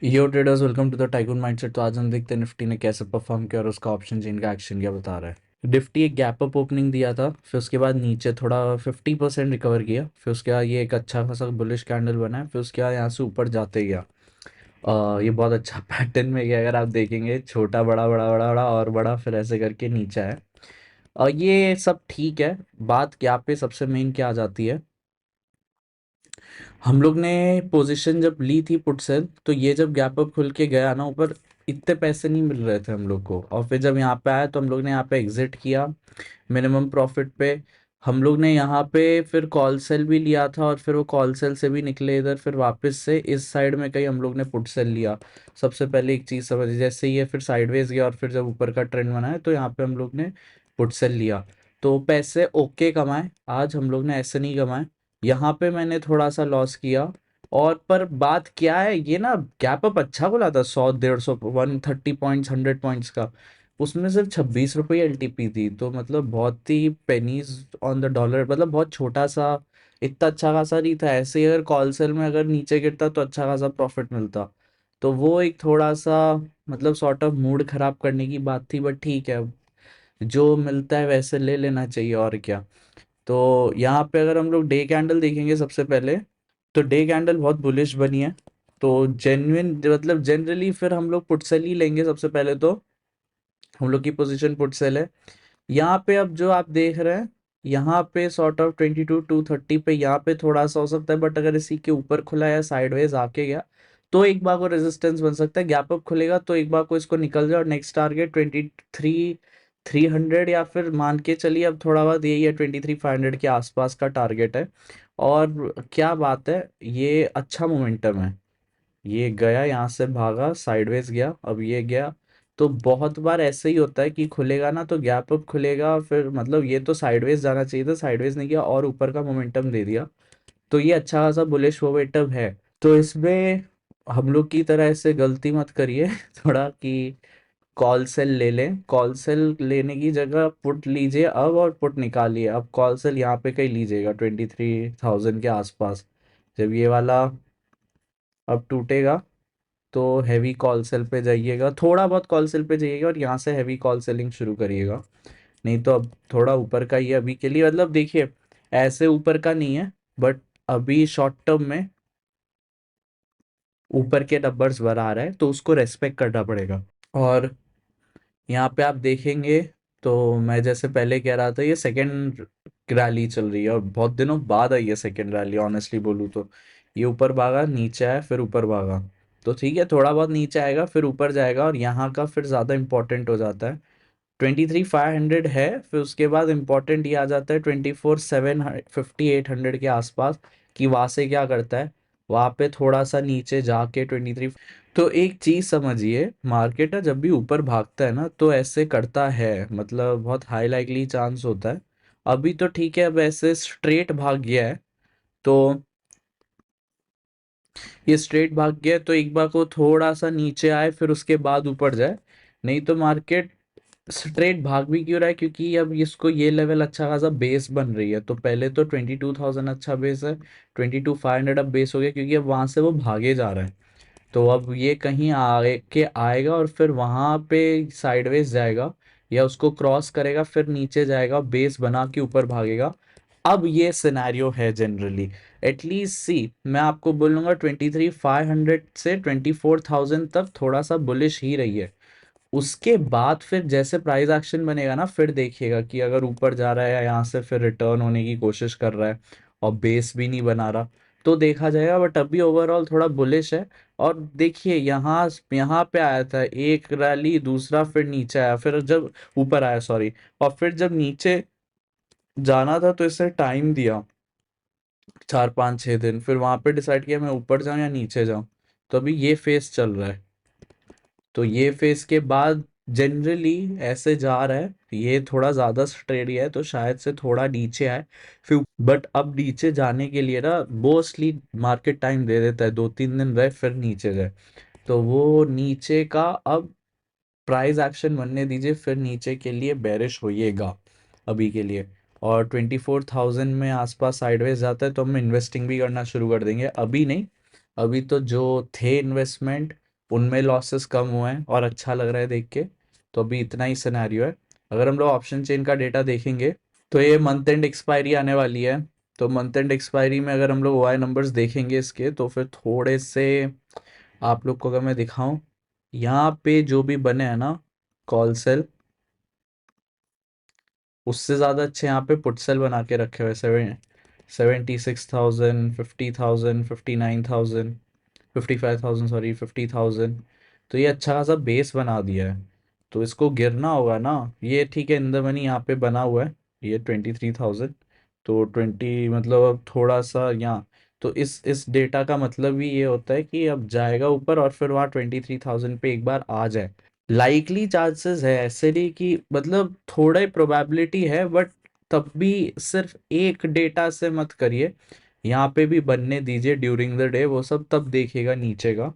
Yo traders, welcome to the tycoon mindset. तो आज हम देखते हैं निफ्टी ने कैसे परफॉर्म किया और उसका ऑप्शन चेन का एक्शन क्या बता रहा है। निफ्टी एक गैप अप ओपनिंग दिया था, फिर उसके बाद नीचे थोड़ा 50% रिकवर किया, फिर उसके बाद ये एक अच्छा खासा बुलिश कैंडल बना है, फिर उसके बाद यहाँ से ऊपर जाते गया। ये बहुत अच्छा पैटर्न में गया, अगर आप देखेंगे छोटा बड़ा बड़ा बड़ा बड़ा और बड़ा, फिर ऐसे करके नीचे है। ये सब ठीक है। बात क्या पे सबसे मेन क्या आ जाती है, हम लोग ने पोजीशन जब ली थी पुट सेल, तो ये जब गैप अप खुल के गया ना ऊपर, इतने पैसे नहीं मिल रहे थे हम लोग को, और फिर जब यहाँ पे आया तो हम लोग ने यहाँ पे एग्जिट किया मिनिमम प्रॉफिट पे। हम लोग ने यहाँ पे फिर कॉल सेल भी लिया था, और फिर वो कॉल सेल से भी निकले इधर, फिर वापस से इस साइड में कहीं हम लोग ने पुट सेल लिया। सबसे पहले एक चीज़ समझ, जैसे ये फिर साइडवेज गया और फिर जब ऊपर का ट्रेंड बना है तो यहाँ पे हम लोग ने पुट सेल लिया। तो पैसे ओके कमाए, आज हम लोग ने ऐसे नहीं कमाए। यहाँ पे मैंने थोड़ा सा लॉस किया। और पर बात क्या है, ये ना गैप अप अच्छा खुला था, 100 150 130 पॉइंट्स 100 पॉइंट्स का। उसमें सिर्फ 26 रुपये एलटीपी थी, तो मतलब बहुत ही पेनीज ऑन द डॉलर, मतलब बहुत छोटा सा। इतना अच्छा खासा नहीं था। ऐसे ही अगर कॉल सेल में अगर नीचे गिरता तो अच्छा खासा प्रॉफिट मिलता। तो वो एक थोड़ा सा मतलब सॉर्ट ऑफ मूड खराब करने की बात थी, बट ठीक है, जो मिलता है वैसे ले लेना चाहिए, और क्या। तो यहाँ पे अगर हम लोग डे कैंडल देखेंगे सबसे पहले, तो डे कैंडल बहुत बुलिश बनी है। तो जेन्युइन मतलब जनरली फिर हम लोग पुट सेल ही लेंगे सबसे पहले। तो हम लोग की पोजीशन पुट सेल है। यहाँ पे अब जो आप देख रहे हैं, यहाँ पे सॉर्ट ऑफ 22 230 पे यहाँ पे थोड़ा सा हो सकता है, बट अगर इसी के ऊपर खुला या साइडवेज आके गया तो एक बार को रेजिस्टेंस बन सकता है। गैप अप खुलेगा तो एक बार को इसको निकल जाए, और नेक्स्ट टारगेट 23 300 या फिर मान के चलिए अब थोड़ा बहुत यही है, 23 500 के आसपास का टारगेट है। और क्या बात है, ये अच्छा मोमेंटम है। ये गया यहाँ से भागा साइडवेज गया, अब ये गया। तो बहुत बार ऐसे ही होता है कि खुलेगा ना तो गैप अप खुलेगा, फिर मतलब ये तो साइडवेज जाना चाहिए था, साइडवेज नहीं गया और ऊपर का मोमेंटम दे दिया। तो ये अच्छा खासा बुलिश मोमेंटम है। तो इसमें हम लोग की तरह ऐसे गलती मत करिए थोड़ा कि कॉल सेल ले लें। कॉल सेल लेने की जगह पुट लीजिए अब, और पुट निकालिए। अब कॉल सेल यहाँ पे कहीं लीजिएगा 23,000 के आसपास। जब ये वाला अब टूटेगा तो हैवी कॉल सेल पे जाइएगा, थोड़ा बहुत कॉल सेल पे जाइएगा, और यहाँ से हैवी कॉल सेलिंग शुरू करिएगा। नहीं तो अब थोड़ा ऊपर का ही है अभी के लिए, मतलब देखिए ऐसे ऊपर का नहीं है, बट अभी शॉर्ट टर्म में ऊपर के नंबर्स बना रहा है तो उसको रेस्पेक्ट करना पड़ेगा। और यहाँ पे आप देखेंगे, तो मैं जैसे पहले कह रहा था, ये सेकंड रैली चल रही है और बहुत दिनों बाद आई है सेकंड रैली, ऑनेस्टली बोलूँ तो। ये ऊपर भागा, नीचे आया, फिर ऊपर भागा। तो ठीक है, थोड़ा बहुत नीचे आएगा फिर ऊपर जाएगा, और यहाँ का फिर ज़्यादा इंपॉर्टेंट हो जाता है। 23 500 है, फिर उसके बाद इंपॉर्टेंट ये आ जाता है 24 750 800 के आसपास, कि वहाँ से क्या करता है, वहाँ पे थोड़ा सा नीचे जाके 23। तो एक चीज समझिए, मार्केट है जब भी ऊपर भागता है ना तो ऐसे करता है, मतलब बहुत हाई लाइकली चांस होता है। अभी तो ठीक है, अब ऐसे स्ट्रेट भाग गया है। तो ये स्ट्रेट भाग गया है, तो एक बार को थोड़ा सा नीचे आए फिर उसके बाद ऊपर जाए। नहीं तो मार्केट स्ट्रेट भाग भी क्यों रहा है, क्योंकि अब इसको ये लेवल अच्छा खासा बेस बन रही है। तो पहले तो 22,000 अच्छा बेस है, 22 500 अब बेस हो गया, क्योंकि अब वहां से वो भागे जा रहा है। तो अब ये कहीं आके आएगा और फिर वहां पे साइडवेज जाएगा, या उसको क्रॉस करेगा फिर नीचे जाएगा, बेस बना के ऊपर भागेगा। अब ये सिनेरियो है जनरली। एटलीस्ट सी, मैं आपको बोलूंगा 23 500 से 24,000 तक थोड़ा सा बुलिश ही रही है। उसके बाद फिर जैसे प्राइस एक्शन बनेगा ना, फिर देखिएगा कि अगर ऊपर जा रहा है या यहाँ से फिर रिटर्न होने की कोशिश कर रहा है और बेस भी नहीं बना रहा, तो देखा जाएगा। बट अभी ओवरऑल थोड़ा बुलिश है। और देखिए यहाँ यहाँ पे आया था एक रैली, दूसरा फिर नीचे आया, फिर जब ऊपर आया सॉरी, और फिर जब नीचे जाना था तो इससे टाइम दिया 4 5 6 दिन, फिर वहां पे डिसाइड किया मैं ऊपर जाऊं या नीचे जाऊं। तो अभी ये फेस चल रहा है। तो ये फेस के बाद जनरली ऐसे जा रहा है, ये थोड़ा ज्यादा स्ट्रेडी है तो शायद से थोड़ा नीचे आए फिर। बट अब नीचे जाने के लिए ना मोस्टली मार्केट टाइम दे देता है, 2 3 दिन रहे फिर नीचे जाए। तो वो नीचे का अब प्राइस एक्शन बनने दीजिए, फिर नीचे के लिए बेरिश होइएगा अभी के लिए। और 24,000 में आसपास साइडवेज जाता है तो हम इन्वेस्टिंग भी करना शुरू कर देंगे, अभी नहीं। अभी तो जो थे इन्वेस्टमेंट उनमें लॉसेस कम हुए हैं और अच्छा लग रहा है देख के। तो अभी इतना ही सिनेरियो है। अगर हम लोग ऑप्शन चेन का डेटा देखेंगे तो ये मंथ एंड एक्सपायरी आने वाली है। तो मंथ एंड एक्सपायरी में अगर हम लोग वाई नंबर्स देखेंगे इसके, तो फिर थोड़े से आप लोग को अगर मैं दिखाऊं, यहाँ पे जो भी बने हैं ना कॉल सेल, उससे ज़्यादा अच्छे यहाँ पे पुट सेल बना के रखे हुए। 76,000, 50,000, 59,000, 55,000, सॉरी 50,000। तो ये अच्छा खासा बेस बना दिया है। तो इसको गिरना होगा ना। ये ठीक है, इन द मनी यहाँ पे बना हुआ है ये 23,000। तो 20 मतलब अब थोड़ा सा यहाँ, तो इस डेटा का मतलब ही ये होता है कि अब जाएगा ऊपर और फिर वहाँ 23,000 पे एक बार आ जाए। लाइकली चांसेस है, ऐसे नहीं कि मतलब थोड़ा ही प्रोबेबिलिटी है, बट तब भी सिर्फ एक डेटा से मत करिए। यहाँ पे भी बनने दीजिए ड्यूरिंग द डे, वो सब तब देखिएगा नीचे का।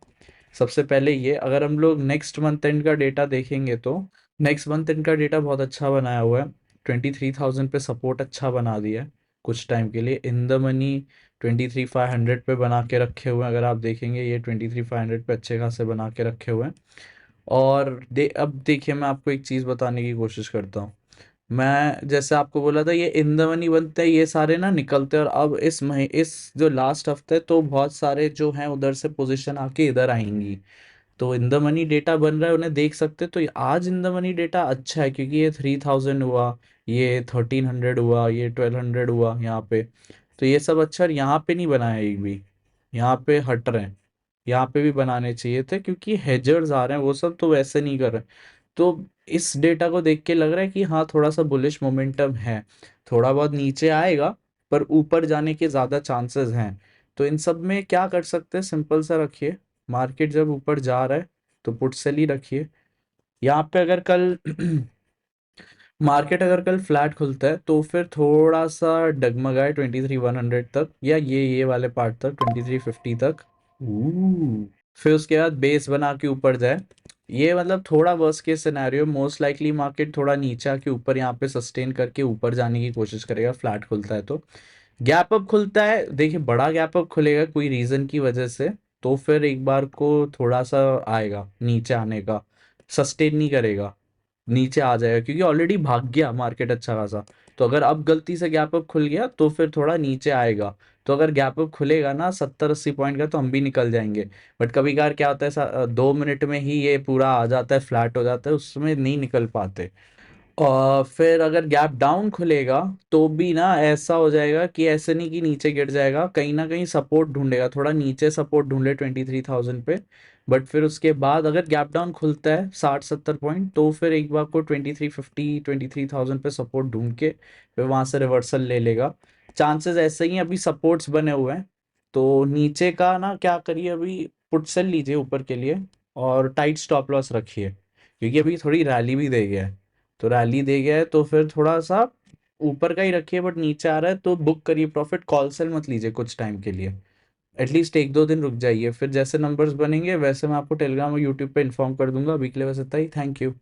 सबसे पहले ये, अगर हम लोग नेक्स्ट मंथ एंड का डेटा देखेंगे तो नेक्स्ट मंथ इनका डेटा बहुत अच्छा बनाया हुआ है। 23,000 पे सपोर्ट अच्छा बना दिया है कुछ टाइम के लिए। इन द मनी 23,500 पे बना के रखे हुए हैं। अगर आप देखेंगे ये 23,500 पे अच्छे खासे बना के रखे हुए हैं। और अब देखिए, मैं आपको एक चीज़ बताने की कोशिश करता हूँ। मैं जैसे आपको बोला था ये इन द मनी बनते हैं, ये सारे ना निकलते हैं, और अब इस जो लास्ट हफ्ते तो बहुत सारे जो हैं उधर से पोजीशन आके इधर आएंगी। तो इन द मनी डेटा बन रहा है, उन्हें देख सकते हैं। तो आज इन द मनी डेटा अच्छा है क्योंकि ये 3,000 हुआ, ये 1,300 हुआ, ये 1,200 हुआ यहाँ पे। तो ये सब अच्छा, और यहाँ पे नहीं बनाया एक भी, यहाँ पे हट रहे हैं। यहाँ पे भी बनाने चाहिए थे क्योंकि हेजर्स आ रहे हैं, वो सब तो वैसे नहीं कर रहे। तो इस डेटा को देख के लग रहा है कि हाँ थोड़ा सा बुलिश मोमेंटम है। थोड़ा बहुत नीचे आएगा पर ऊपर जाने के ज़्यादा चांसेस हैं। तो इन सब में क्या कर सकते हैं, सिंपल सा रखिए। मार्केट जब ऊपर जा रहा है तो पुट सेल ही रखिए। यहाँ पे अगर कल मार्केट अगर कल फ्लैट खुलता है तो फिर थोड़ा सा डगमगाए 23,100 तक, या ये वाले पार्ट तक 23,50 तक। फिर उसके बाद बेस बना के ऊपर जाए। ये मतलब थोड़ा worst case scenario, most likely market थोड़ा नीचे आके ऊपर यहाँ पे सस्टेन करके ऊपर जाने की कोशिश करेगा फ्लैट खुलता है तो। गैप अप खुलता है, देखिए बड़ा गैप अप खुलेगा कोई रीजन की वजह से, तो फिर एक बार को थोड़ा सा आएगा नीचे आने का, सस्टेन नहीं करेगा, नीचे आ जाएगा क्योंकि ऑलरेडी भाग गया मार्केट अच्छा खासा। तो अगर अब गलती से गैप अप खुल गया तो फिर थोड़ा नीचे आएगा। तो अगर गैप अप खुलेगा ना 70-80 पॉइंट का तो हम भी निकल जाएंगे। बट कभी कभार क्या होता है, 2 मिनट में ही ये पूरा आ जाता है, फ्लैट हो जाता है, उसमें नहीं निकल पाते। और फिर अगर गैप डाउन खुलेगा तो भी ना ऐसा हो जाएगा कि ऐसे नहीं कि नीचे गिर जाएगा, कहीं ना कहीं सपोर्ट ढूंढेगा, थोड़ा नीचे सपोर्ट ढूंढ ले 23,000 पे। बट फिर उसके बाद अगर गैप डाउन खुलता है 60-70 पॉइंट तो फिर एक बार को 2350, 23,000 पे सपोर्ट ढूंढ के फिर वहां से रिवर्सल ले लेगा। चांसेस ऐसे ही हैं, अभी सपोर्ट्स बने हुए हैं। तो नीचे का ना क्या करिए, अभी पुट सेल लीजिए ऊपर के लिए और टाइट स्टॉप लॉस रखिए क्योंकि अभी थोड़ी रैली भी दे गया है। तो रैली दे गया है तो फिर थोड़ा सा ऊपर का ही रखिए, बट नीचे आ रहा है तो बुक करिए प्रॉफिट, कॉल सेल मत लीजिए कुछ टाइम के लिए। एटलीस्ट 1-2 दिन रुक जाइए, फिर जैसे नंबर्स बनेंगे वैसे मैं आपको टेलीग्राम और यूट्यूब पे इन्फॉर्म कर दूंगा। अभी के लिए बस इतना ही, थैंक यू।